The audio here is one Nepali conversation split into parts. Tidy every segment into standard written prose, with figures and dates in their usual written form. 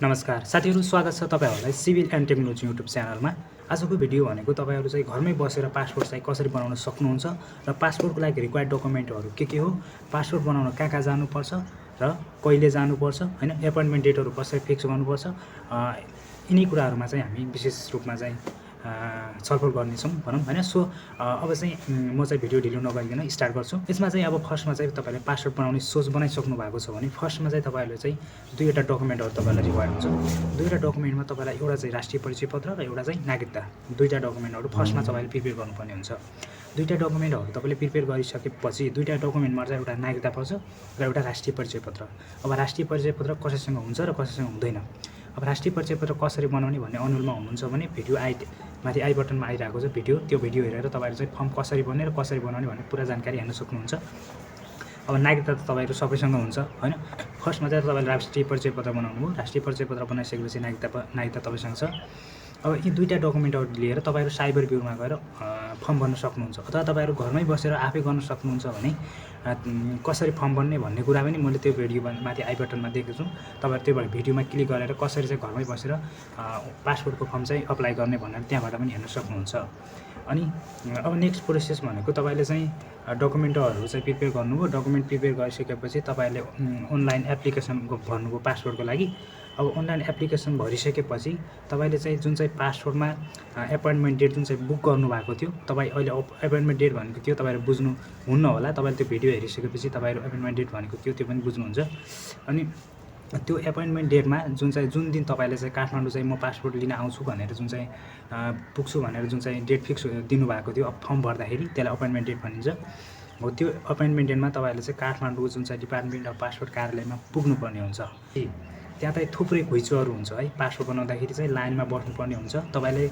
नमस्कार साथीहरु, स्वागत छ तपाईहरुलाई सिभिल एन्ड टेक्नोलोजी युट्युब च्यानलमा। आजको भिडियो भनेको तपाईहरु चाहिँ घरमै बसेर पासपोर्ट चाहिँ कसरी बनाउन सक्नुहुन्छ र पासपोर्टको लागि रिक्वायर्ड डकुमेन्टहरु के हो, पासपोर्ट बनाउन कहाँ जानुपर्छ र कहिले जानुपर्छ हैन, एपोइन्टमेन्ट डेटहरु कसरी फिक्स गर्नुपर्छ, यिनी कुराहरुमा चाहिँ हामी विशेष रूपमा चाहिँ छलफल गर्नेछौं भनौं हैन। सो अब चाहिँ म चाहिँ भिडियो ढिलो नगरिकन स्टार्ट गर्छु। यसमा चाहिँ अब फर्स्टमा चाहिँ तपाईले पासपोर्ट बनाउने सोच बनाइसक्नु भएको छ भने फर्स्टमा चाहिँ तपाईहरुले चाहिँ दुईवटा डकुमेन्टहरु तपाईलाई रिक्वायर्ड हुन्छ। दुईवटा डकुमेन्टमा तपाईलाई एउटा चाहिँ राष्ट्रिय परिचय पत्र र एउटा चाहिँ नागरिकता, दुईटा डकुमेन्टहरु फर्स्टमा तपाईले प्रिपेयर गर्नुपर्ने हुन्छ। दुईटा डकुमेन्टहरु तपाईले प्रिपेयर गरिसकेपछि दुईटा डकुमेन्टमा चाहिँ एउटा नागरिकता पर्छ र एउटा राष्ट्रिय परिचय पत्र। अब राष्ट्रिय परिचय पत्र कसैसँग हुन्छ र कसैसँग हुँदैन। अब राष्ट्रिय परिचय पत्र कसरी बनाउने भन्ने अनुरोधमा हुनुहुन्छ भने भिडियो माथि आई बटनमा आइरहेको छ भिडियो, त्यो भिडियो हेरेर तपाईहरु चाहिँ फर्म कसरी बन्ने र कसरी बनाउने भन्ने पुरा जानकारी हेर्न सक्नुहुन्छ। अब नागरिकता त तपाईहरु सबैसँग हुन्छ हैन। फर्स्टमा चाहिँ तपाईले राष्ट्रिय परिचय पत्र बनाउनु हो, राष्ट्रिय परिचय पत्र बनाइसकेपछि नागरिकता तपाईसँग छ। अब यी दुईटा डकुमेन्टहरु लिएर तपाईहरु साइबर ब्युरोमा गएर फर्म भर्न सक्नुहुन्छ अथवा तपाईहरु घरमै बसेर आफै गर्न सक्नुहुन्छ भने कसरी फर्म भर्ने भन्ने कुरा पनि मैले त्यो भिडियो माथि आई बटनमा दिएको छु। तपाईहरु त्यो भिडियोमा क्लिक गरेर कसरी चाहिँ घरमै बसेर पासपोर्टको फर्म चाहिँ अप्लाई गर्ने भनेर त्यहाँबाट पनि हेर्न सक्नुहुन्छ। अनि अब नेक्स्ट प्रोसेस भनेको तपाईले चाहिँ डकुमेन्टहरु चाहिँ प्रिपेयर गर्नुभयो। डकुमेन्ट प्रिपेयर गरिसकेपछि तपाईले अनलाइन एप्लिकेसन भर्नुभयो पासपोर्टको लागि। अब अनलाइन एप्लिकेसन भरिसकेपछि तपाईले चाहिँ जुन चाहिँ पासपोर्टमा एपोइन्टमेन्ट डेट जुन चाहिँ बुक गर्नु भएको थियो, तपाई अहिले एपोइन्टमेन्ट डेट भनेको के हो तपाईहरु बुझ्नु हुन्न होला। तपाईले त्यो भिडियो हेरिसकेपछि तपाईहरु एपोइन्टमेन्ट डेट भनेको के हो त्यो पनि बुझ्नुहुन्छ। अनि त्यो एपोइन्टमेन्ट डेटमा जुन दिन तपाईले चाहिँ काठमाडौँ चाहिँ म पासपोर्ट लिन आउँछु भनेर जुन चाहिँ पुग्छु भनेर जुन चाहिँ डेट फिक्स दिनुभएको थियो फर्म भर्दाखेरि, त्यसलाई एपोइन्टमेन्ट डेट भनिन्छ। हो त्यो एपोइन्टमेन्ट डेटमा तपाईले चाहिँ काठमाडौँ जुन चाहिँ डिपार्टमेन्ट अफ पासपोर्ट कार्यालयमा पुग्नुपर्ने हुन्छ। त्यहाँ चाहिँ थुप्रै घुइँचोहरु हुन्छ है। पासपोर्ट बनाउँदाखेरि चाहिँ लाइनमा बस्नुपर्ने हुन्छ। तपाईले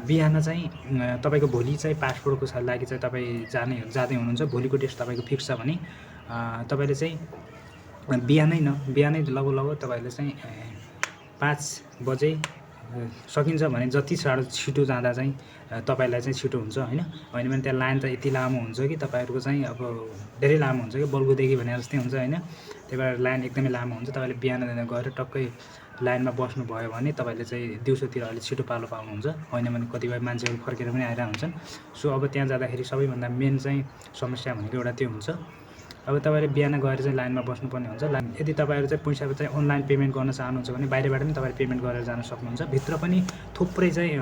बिहान चाहिँ तपाईको भोलि चाहिँ पासपोर्टको लागि चाहिँ तपाई जाँदै हुनुहुन्छ, भोलिको डेट तपाईको फिक्स छ भने तपाईले चाहिँ बिहानै लगभग तपाईले चाहिँ 5 बजे सकिन्छ भने जति साह्रो छिटो जाँदा चाहिँ तपाईलाई चाहिँ छिटो हुन्छ हैन। हैन भने त्यहाँ लाइन त यति लामो हुन्छ कि तपाईहरुको चाहिँ अब धेरै लामो हुन्छ कि बल्गुदेखि भने जस्तै हुन्छ हैन। त्यही भएर लाइन एकदमै लामो हुन्छ। तपाईले बिहान गएर टक्कै लाइनमा बस्नु भयो भने तपाईले चाहिँ दिउँसोतिर अलि छिटो पालो पाउनुहुन्छ। हैन भने कतिपय मान्छेहरु फर्केर पनि आइरा हुन्छन्। सो अब त्यहाँ जाँदाखेरि सबैभन्दा मेन चाहिँ समस्या भनेको एउटा त्यो हुन्छ। अब तपाईले बिहान गएर चाहिँ लाइनमा बस्नुपर्ने हुन्छ। यदि तपाईहरु चाहिँ पैसा चाहिँ अनलाइन पेमेन्ट गर्न चाहनुहुन्छ भने बाहिरबाट पनि तपाईले पेमेन्ट गरेर जान सक्नुहुन्छ। भित्र पनि थुप्रै चाहिँ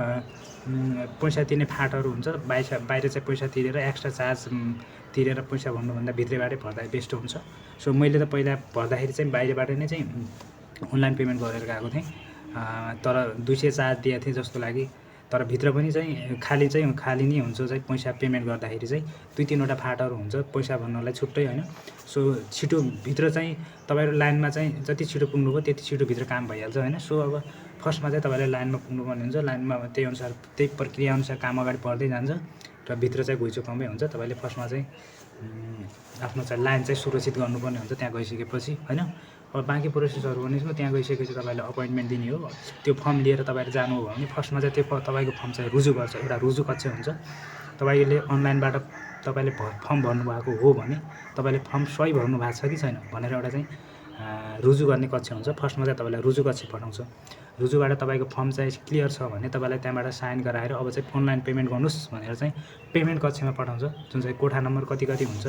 पैसा तिर्ने फाँटहरु हुन्छ। बाहिर चाहिँ पैसा तिरेर एक्स्ट्रा चार्ज तिरेर पैसा भर्नुभन्दा भित्रबाटै भर्दा बेस्ट हुन्छ। सो मैले त पहिला भर्दाखेरि चाहिँ बाहिरबाट नै चाहिँ अनलाइन पेमेन्ट गरेर गएको थिएँ, तर 200 चार्ज दिएको थिएँ जस्तो लागि। तर भित्र पनि चाहिँ खाली नै हुन्छ चाहिँ पैसा पेमेन्ट गर्दाखेरि चाहिँ 2-3 वटा फाँटहरु हुन्छ पैसा भर्नलाई छुट्टै हैन। सो छिटो भित्र चाहिँ तपाईहरु लाइनमा चाहिँ जति छिटो पुग्नुभयो त्यति छिटो भित्र काम भइहाल्छ हैन। सो अब फर्स्टमा चाहिँ तपाईले लाइनमा पुग्नुपर्ने हुन्छ। लाइनमा त्यही अनुसार त्यही प्रक्रिया अनुसार काम अगाडि बढ्दै जान्छ र भित्र चाहिँ घुइँचो कमै हुन्छ। तपाईले फर्स्टमा चाहिँ आफ्नो चाहिँ लाइन चाहिँ सुरक्षित गर्नुपर्ने हुन्छ त्यहाँ गइसकेपछि हैन। अब बाँकी प्रोसेसहरु भनेको त्यहाँ गइसकेपछि तपाईले अपॉइन्टमेन्ट दिने हो। त्यो फर्म लिएर तपाईहरु जानु हो भने फर्स्टमा चाहिँ त्यो तपाईको फर्म चाहिँ रुजु गर्छ, एउटा रुजु कक्ष हुन्छ। तपाईले अनलाइनबाट तपाईले फर्म भर्नु भएको हो भने तपाईले फर्म सही भर्नु भएको छ कि छैन भनेर एउटा चाहिँ रुजु गर्ने कक्ष हुन्छ। फर्स्टमा चाहिँ तपाईलाई रुजु कक्ष पठाउँछ। रुजुबाट तपाईको फर्म चाहिँ क्लियर छ भने तपाईलाई त्यहाँबाट साइन गराएर अब चाहिँ अनलाइन पेमेन्ट गर्नुस् भनेर चाहिँ पेमेन्ट कक्षमा पठाउँछ। जुन चाहिँ कोठा नम्बर कति हुन्छ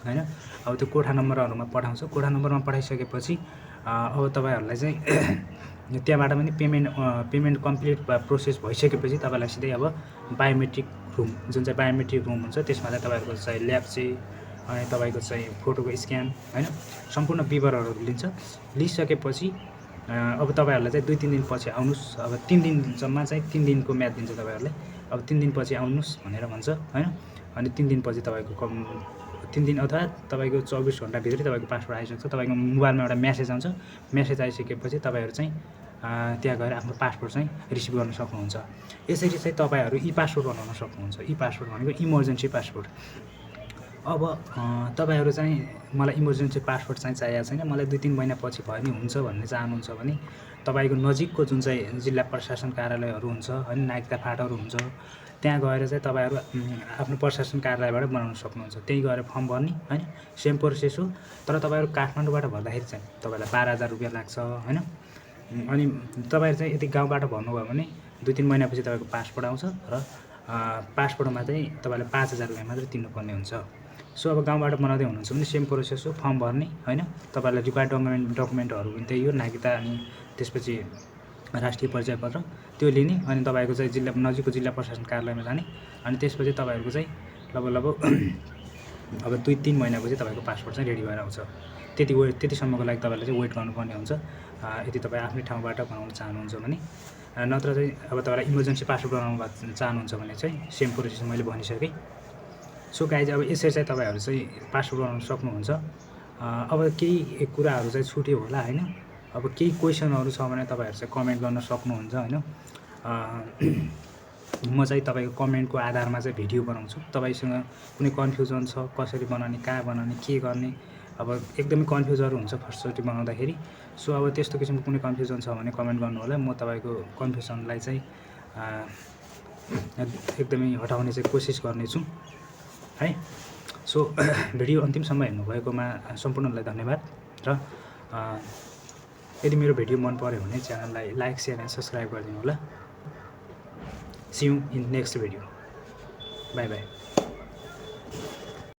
हैन। अब त्यो कोठा नम्बरहरुमा पठाउँछ। कोठा नम्बरमा पठाइसकेपछि अब तपाईहरुलाई चाहिँ त्यहाँबाट पनि पेमेन्ट कम्प्लिट प्रोसेस भइसकेपछि तपाईलाई सिधै अब बायोमेट्रिक रुम जुन चाहिँ बायोमेट्रिक रुम हुन्छ त्यसमा चाहिँ तपाईहरुको चाहिँ ल्याप्चे अनि तपाईको चाहिँ फोटोको स्क्यान हैन सम्पूर्ण विवरणहरु लिइसकेपछि अब तपाईहरुलाई चाहिँ 2-3 दिन पछि आउनुस्। अब 3 दिनसम्म चाहिँ 3 दिनको म्याद दिन्छ तपाईहरुलाई। अब 3 दिन पछि आउनुस् भनेर भन्छ हैन। अनि 3 दिन पछि तपाईको 3 दिन अथवा तपाईको 24 घण्टा भित्रै तपाईको पासपोर्ट आइसक्छ। तपाईको मोबाइलमा एउटा मेसेज आउँछ। मेसेज आइसकेपछि तपाईहरु चाहिँ त्यहाँ गएर आफ्नो पासपोर्ट चाहिँ रिसिभ गर्न सक्नुहुन्छ। यसरी चाहिँ तपाईहरु ई पासपोर्ट बनाउन सक्नुहुन्छ। ई पासपोर्ट भनेको इमर्जेन्सी पासपोर्ट। अब तपाईहरु चाहिँ मलाई इमर्जेन्सी पासपोर्ट चाहिँ चाहिएको छैन, मलाई 2-3 महिना पछि भए नि हुन्छ भन्ने चाहनुहुन्छ भने तपाईको नजिकको जुन चाहिँ जिल्ला प्रशासन कार्यालयहरु हुन्छ हैन, नागरिकता फाँटहरु हुन्छ, त्यहाँ गएर चाहिँ तपाईहरु आफ्नो प्रशासन कार्यालयबाट बनाउन सक्नुहुन्छ। त्यही गएर फर्म भर्ने हैन, सेम प्रोसेस हो। तर तपाईहरु काठमाडौँबाट भर्दाखेरि चाहिँ तपाईलाई 12,000 रुपैयाँ लाग्छ हैन। अनि तपाईँहरू चाहिँ यदि गाउँबाट भन्नुभयो भने 2-3 महिनापछि तपाईँको पासपोर्ट आउँछ र पासपोर्टमा चाहिँ तपाईँले 5,000 रुपियाँ मात्रै तिर्नुपर्ने हुन्छ। सो अब गाउँबाट बनाउँदै हुनुहुन्छ भने सेम प्रोसेस हो, फर्म भर्ने होइन, तपाईँलाई रिक्वायर्ड डकुमेन्टहरू पनि त्यही हो, नागरिकता अनि त्यसपछि राष्ट्रिय परिचय पत्र त्यो लिने, अनि तपाईँको चाहिँ नजिकको जिल्ला प्रशासन कार्यालयमा जाने, अनि त्यसपछि तपाईँहरूको चाहिँ लगभग अब 2-3 महिनापछि तपाईँको पासपोर्ट चाहिँ रेडी भएर आउँछ। त्यतिसम्मको लागि तपाईँले चाहिँ वेट गर्नुपर्ने हुन्छ यदि तपाईँ आफ्नै ठाउँबाट बनाउन चाहनुहुन्छ भने। नत्र चाहिँ अब तपाईँलाई इमर्जेन्सी पासपोर्ट बनाउनु चाहनुहुन्छ भने चाहिँ सेम प्रोसेस मैले भनिसकेँ। सो गाइज अब यसरी चाहिँ तपाईँहरू चाहिँ पासपोर्ट बनाउन सक्नुहुन्छ। अब केही कुराहरू चाहिँ छुट्यो होला होइन, अब केही क्वेसनहरू छ भने तपाईँहरू चाहिँ कमेन्ट गर्न सक्नुहुन्छ होइन। म चाहिँ तपाईँको कमेन्टको आधारमा चाहिँ भिडियो बनाउँछु। तपाईँसँग कुनै कन्फ्युजन छ, कसरी बनाउने, कहाँ बनाउने, के गर्ने, अब एकदमै कन्फ्युजहरू हुन्छ फर्स्टचोटि बनाउँदाखेरि। सो अब त्यस्तो किसिमको कुनै कन्फ्युजन छ भने कमेन्ट गर्नु होला, म तपाईँको कन्फ्युजनलाई चाहिँ एकदमै हटाउने चाहिँ कोसिस गर्नेछु है। सो भिडियो अन्तिमसम्म हेर्नुभएकोमा सम्पूर्णलाई धन्यवाद। र यदि मेरो भिडियो मन पर्यो भने च्यानललाई लाइक, सेयर एन्ड सब्सक्राइब गरिदिनु होला। See you in next video. Bye bye.